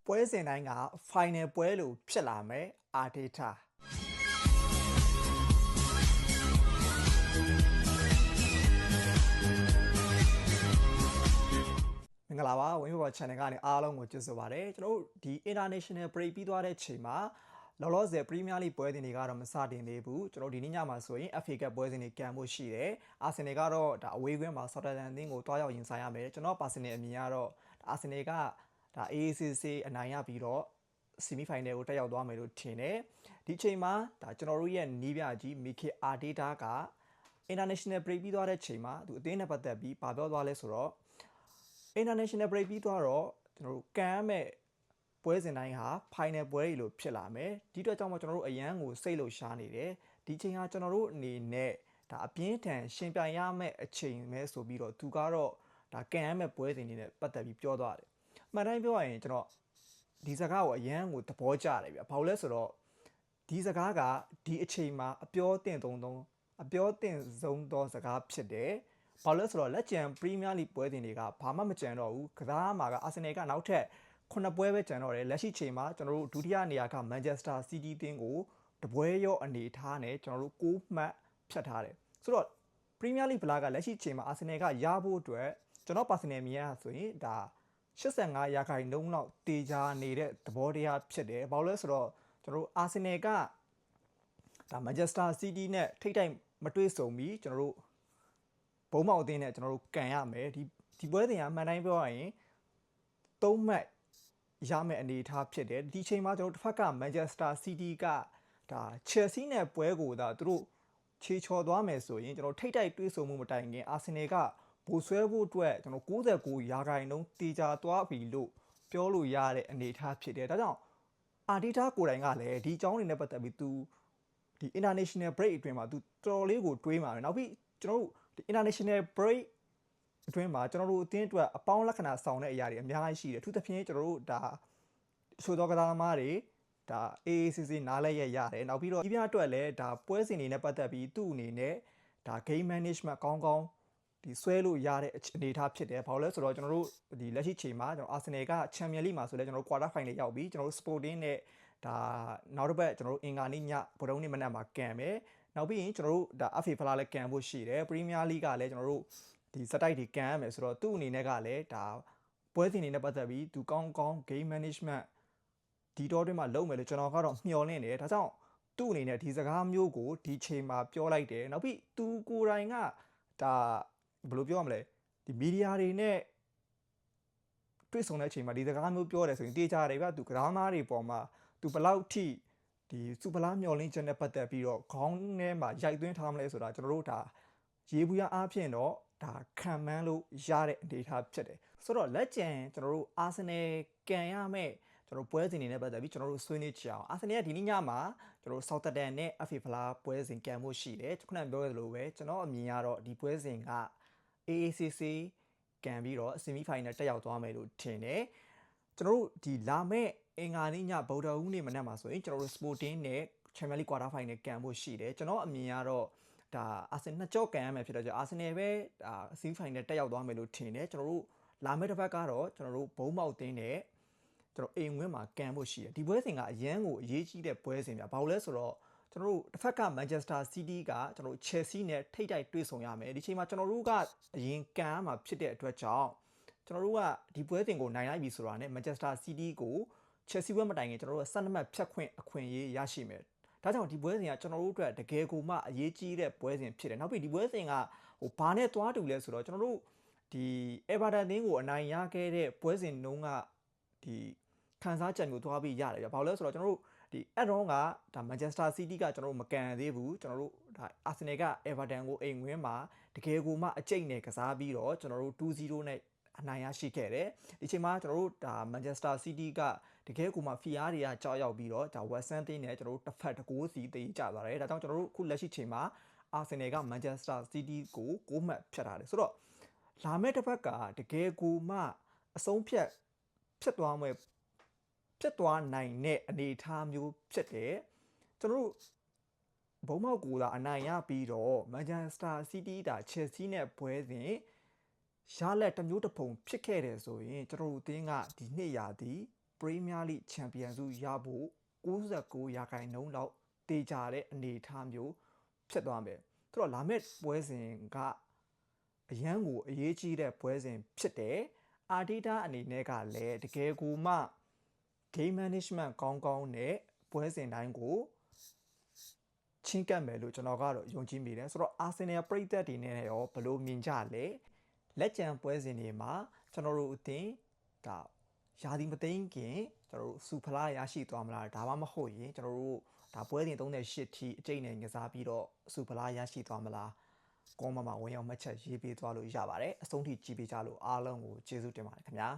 ပွဲစဉ်တိုင်းက final ပွဲလို့ဖြစ်လာမယ်အာတေတာမင်္ဂလာပါဝင်းဘော channel ကနေအားလုံးကိုကြိုဆိုပါရစေကျွန်တော်တို့ဒီ international break ပြီးသွားတဲ့ချိန်မှာလောလောဆယ် Premier League ပွဲစဉ်တွေကတော့မစတင်သေးဘူးကျွန်တော်ဒီနေ့ညမှာဆိုရင် FA Cup ပွဲစဉ်တွေကန်ဖို့ရှိတယ်အာဆင်နယ်ကတော့ဒါအဝေးကွင်းမှာ Southampton အသင်းကိုတွားရောက်ရင်ဆိုင်ရမယ်ကျွန်တော် personal အမြင်ကတော့အာဆင်နယ်ကဒါ AACC အနိုင်ရပြီးတော့ semi final ကိုတက်ရောက်သွားမယ်လို့ထင်တယ်ဒီချိန်မှာဒါကျွန်တော်တို့ရဲ့နီးပြကြီး Mikel Arteta က international break ပြီးသွားတဲ့ချိန်မှာသူအသင်းနဲ့ပတ်သက်ပြီးဗာပြောသွားလဲဆိုတော့ international break ပြီးသွားတော့ကျွန်တော်တို့ကန်မဲ့ပွဲစဉ်တိုင်းဟာ final ပွဲတွေလို့ဖြစ်လာမယ်ဒီအတွက်ကြောင့်မို့ကျွန်တော်တို့အရန်ကိုစိတ်လှုပ်ရှားနေတယ်ဒီချိန်ဟာကျွန်တော်တို့အနေနဲ့ဒါအပြင်းထန်ရှင်ပြိုင်ရမယ့်အချိန်ပဲဆိုပြီးတော့သူကတော့ဒါကန်ရမယ့်ပွဲစဉ်တွေနဲ့ပတ်သက်ပြီးပြောသွားတယ်မှန်တိုင်းပြောရရင်ကျွန်တော်ဒီစကားကိုအရန်ကိုသဘောကျတယ်ဗျဘာလို့လဲဆိုတော့ဒီစကားကဒီအချိန်မှာအပြောတင်သုံးအပြောတင်ဆုံးသောစကားဖြစ်တယ်ဘာလို့လဲဆိုတော့လက်ကျန် Premier League ပွဲစဉ်တွေကဘာမှမကြံတော့ဘူးကစားမှာက Arsenal ကနောက်ထပ်9ပွဲပဲကျန်တော့တယ်လက်ရှိချိန်မှာကျွန်တော်တို့ဒုတိယနေရာက Manchester City အသင်းကိုတပွဲရောအနေထားနဲ့ကျွန်တော်တို့6မှတ်ဖြတ်ထားတယ်ဆိုတော့ Premier League ဘလာကလက်ရှိချိန်မှာ Arsenal ကရဖို့အတွက်ကျွန်တော် personal မြင်ရဆိုရင်ဒါ85ရာခိုင်နှုန်းလောက်တေချာနေတဲ့သဘောတရားဖြစ်တယ်ဘာလို့လဲဆိုတော့ကျွန်တော်တို့ Arsenal ကဒါ Manchester City နဲ့ထိတ်တိုက်မတွေ့ဆုံပြီးကျွန်တော်တို့ဘုံမောက်အသင်းနဲ့ကျွန်တော်တို့ကန်ရမယ်ဒီပွဲစဉ်ကမှန်တိုင်းပြောရရင်3မှတ်ရမယ့်အနေအထားဖြစ်တယ်ဒီချိန်မှာကျွန်တော်တို့တစ်ဖက်က Manchester City ကဒါ Chelsea နဲ့ပွဲကိုဒါသူတို့ခြေချော်သွားမယ်ဆိုရင်ကျွန်တော်ထိတ်တိုက်တွေးဆုံမှုမတိုင်ခင် Arsenal ကဘူဆွဲဖို့အတွက်ကျွန်တော်69ရာခိုင်နှုန်းတေချာသွားပြီလို့ပြောလို့ရတဲ့အနေအထားဖြစ်တယ်ဒါကြောင့် Arteta ကိုယ်တိုင်ကလည်းဒီအကြောင်းတွေနဲ့ပတ်သက်ပြီးသူဒီ international break အတွင်းမှာသူတော်တော်လေးကိုတွေးမှာပဲနောက်ပြီးကျွန်တော်တို့ဒီ international break အတွင်းမှာကျွန်တော်တို့အသင်းအတွက်အပေါင်းလက္ခဏာဆောင်တဲ့အရာတွေအများကြီးရှိတယ်အထူးသဖြင့်ကျွန်တော်တို့ဒါချိုးသောကစားသမားတွေဒါ AACC နားလဲရရတယ်နောက်ပြီးတော့ဒီပြအတွက်လည်းဒါပွဲစဉ်တွေနဲ့ပတ်သက်ပြီးသူ့အနေနဲ့ဒါ game management ကောင်းကောင်းဒီဆွဲလို့ရတဲ့အနေအထားဖြစ်တယ်ဘာလို့လဲဆိုတော့ကျွန်တော်တို့ဒီလက်ရှိချိန်မှာကျွန်တော် Arsenal က Champions League မှာဆိုလဲကျွန်တော်တို့ quarter final ရောက်ပြီကျွန်တော်တို့ Sporting နဲ့ဒါနောက်တစ်ပတ်ကျွန်တော်တို့အင်္ဂါနေ့ညဗုဒ္ဓနေ့မနက်မှာကန်မယ်နောက်ပြီးရင်ကျွန်တော်တို့ဒါ FA ဖလားလည်းကန်ဖို့ရှိတယ် Premier League ကလည်းကျွန်တော်တို့ဒီစတိုက်တွေကန်ရမယ်ဆိုတော့သူ့အနေနဲ့ကလည်းဒါပွဲစဉ်တွေနဲ့ပတ်သက်ပြီးသူကောင်းကောင်း game management ဒီတော့တွင်းမှာလုပ်မယ်လို့ကျွန်တော်ကတော့မျှော်လင့်တယ်ဒါကြောင့်သူ့အနေနဲ့ဒီစကားမျိုးကိုဒီချိန်မှာပြောလိုက်တယ်နောက်ပြီးသူကိုယ်တိုင်ကဒါဘယ်လိုပြောရမလဲဒီမီဒီယာတွေနဲ့တွေ့ဆုံတဲ့အချိန်မှာဒီစကားမျိုးပြောတယ်ဆိုရင်တေချာတယ်ဗျသူကစားသမားတွေပေါ်မှာသူဘလောက်ထိဒီစူပလာမျော်လင့်ချက်နဲ့ပတ်သက်ပြီးတော့ခေါင်းထဲမှာရိုက်သွင်းထားမလဲဆိုတာကျွန်တော်တို့ဒါရေးဘူးရအားဖြင့်တော့ဒါခံမှန်းလို့ရတဲ့အနေအထားဖြစ်တယ်ဆိုတော့လက်ကျန်ကျွန်တော်တို့ Arsenal ကန်ရမယ့်ကျွန်တော်ပွဲစဉ်တွေနဲ့ပတ်သက်ပြီးကျွန်တော်တို့ဆွေးနွေးကြအောင် Arsenal ကဒီနေ့ညမှာကျွန်တော်တို့ Southampton နဲ့ FA ဖလားပွဲစဉ်ကန်ဖို့ရှိတယ်ခုနကပြောရသလိုပဲကျွန်တော်အမြင်ကတော့ဒီပွဲစဉ်က AACC ကန်ပြီးတော့ semi final တက်ရောက်သွားမယ်လို့ထင်တယ်ကျွန်တော်တို့ဒီလာမယ့်အင်္ဂါနေ့ညဗုဒ္ဓဟူးနေ့မနက်မှာဆိုရင်ကျွန်တော်တို့ Sporting နဲ့ Champions League quarter final ကန်ဖို့ရှိတယ်ကျွန်တော်အမြင်ကတော့ဒါ Arsenal နှစ်ကြော့ကန်ရမယ်ဖြစ်တော့Arsenal ပဲဒါ semi final တက်ရောက်သွားမယ်လို့ထင်တယ်ကျွန်တော်တို့လာမယ့်တစ်ပတ်ကတော့ကျွန်တော်တို့ဘုံမောက်တင်းနဲ့ကျွန်တော်အိမ်ဝင်းမှာကန်ဖို့ရှိတယ်ဒီပွဲစဉ်ကအရန်ကိုအရေးကြီးတဲ့ပွဲစဉ်ပြဘာလို့လဲဆိုတော့ကျွန်တော်တို့တစ်ဖက်က Manchester City ကကျွန်တော်တို့ Chelsea နဲ့ထိတ်တိုက်တွေ့ဆုံရမယ်ဒီချိန်မှာကျွန်တော်တို့ကအရင်ကန်ရမှာဖြစ်တဲ့အတွက်ကြောင့်ကျွန်တော်တို့ကဒီပွဲစဉ်ကိုနိုင်လိုက်ပြီဆိုတာနဲ့ Manchester City ကို Chelsea ပွဲမတိုင်ခင်ကျွန်တော်တို့က12မှတ်ဖြတ်ခွင့်အခွင့်အရေးရရှိမယ်ဒါကြောင့်ဒီပွဲစဉ်ကကျွန်တော်တို့အတွက်တကယ်ကိုမှအရေးကြီးတဲ့ပွဲစဉ်ဖြစ်တယ်နောက်ပြီးဒီပွဲစဉ်ကဟိုဘာနဲ့သွားတူလဲဆိုတော့ကျွန်တော်တို့ဒီ Everton အသင်းကိုအနိုင်ရခဲ့တဲ့ပွဲစဉ်တုန်းကဒီခန်းစားချက်မျိုးသွားပြီးရတယ်ဗျဘာလို့လဲဆိုတော့ကျွန်တော်တို့ဒီ add-on ကဒါ Manchester City ကကျွန်တော်တို့မကန်သေးဘူးကျွန်တော်တို့ဒါ Arsenal က Everton ကိုအိမ်ဝင်းမှာတကယ်ကိုမှအကျိတ်နဲ့ကစားပြီးတော့ကျွန်တော်တို့ 2-0 နဲ့အနိုင်ရရှိခဲ့တယ်ဒီချိန်မှာကျွန်တော်တို့ဒါ Manchester City ကတကယ်ကိုမှဖီအားတွေကကြောက်ရောက်ပြီးတော့ဒါ West Ham တင်းနဲ့ကျွန်တော်တို့တစ်ဖက်တကိုးစီတေးကြသွားတယ်ဒါကြောင့်ကျွန်တော်တို့အခုလက်ရှိချိန်မှာ Arsenal က Manchester City ကို6မှတ်ဖြတ်ထားတယ်ဆိုတော့လာမယ့်တစ်ဖက်ကတကယ်ကိုမှအဆုံးဖြတ်သွားမယ်ဖြစ်သွားနိုင်တဲ့အနေအထားမျိုးဖြစ်တယ်ကျွန်တော်တို့ဘုံမောက်ကိုသာအနိုင်ရပြီးတော့ Manchester City ဒါ Chelsea နဲ့ပွဲစဉ်ရလက်တစ်မျိုးတစ်ပုံဖြစ်ခဲ့တယ်ဆိုရင်ကျွန်တော်တို့အသင်းကဒီနှစ်ရာသီ Premier League Champion စုရဖို့69ရာခိုင်နှုန်းလောက်တေချာတဲ့အနေအထားမျိုးဖြစ်သွားမယ်သူတို့လာမဲ့ပွဲစဉ်ကအရန်ကိုအရေးကြီးတဲ့ပွဲစဉ်ဖြစ်တယ်အာတီတာအနေနဲ့ကလည်းတကယ်ကိုမှ game management ကောင်းကောင်းနဲ့ပွဲစဉ်တိုင်းကိုချင်းကပ်မယ်လို့ကျွန်တော်ကတော့ယုံကြည်မိတယ်ဆိုတော့ Arsenal ပရိသတ်တွေနဲ့ရောဘယ်လိုမြင်ကြလဲလက်ကျန်ပွဲစဉ်တွေမှာကျွန်တော်တို့အသင်းဒါယာဒီမသိမ်းခင်ကျွန်တော်တို့စူဖလားရရှိသွားမလားဒါမှမဟုတ်ရင်ကျွန်တော်တို့ဒါပွဲစဉ်38ထိအကျိတ်နဲ့ကစားပြီးတော့စူဖလားရရှိသွားမလားကောင်းမှာဝင်ရောက်မှတ်ချက်ရေးပေးသွားလို့ရပါတယ်အဆုံးထိကြည့်ပေးကြလို့အားလုံးကိုကျေးဇူးတင်ပါတယ်ခင်ဗျာ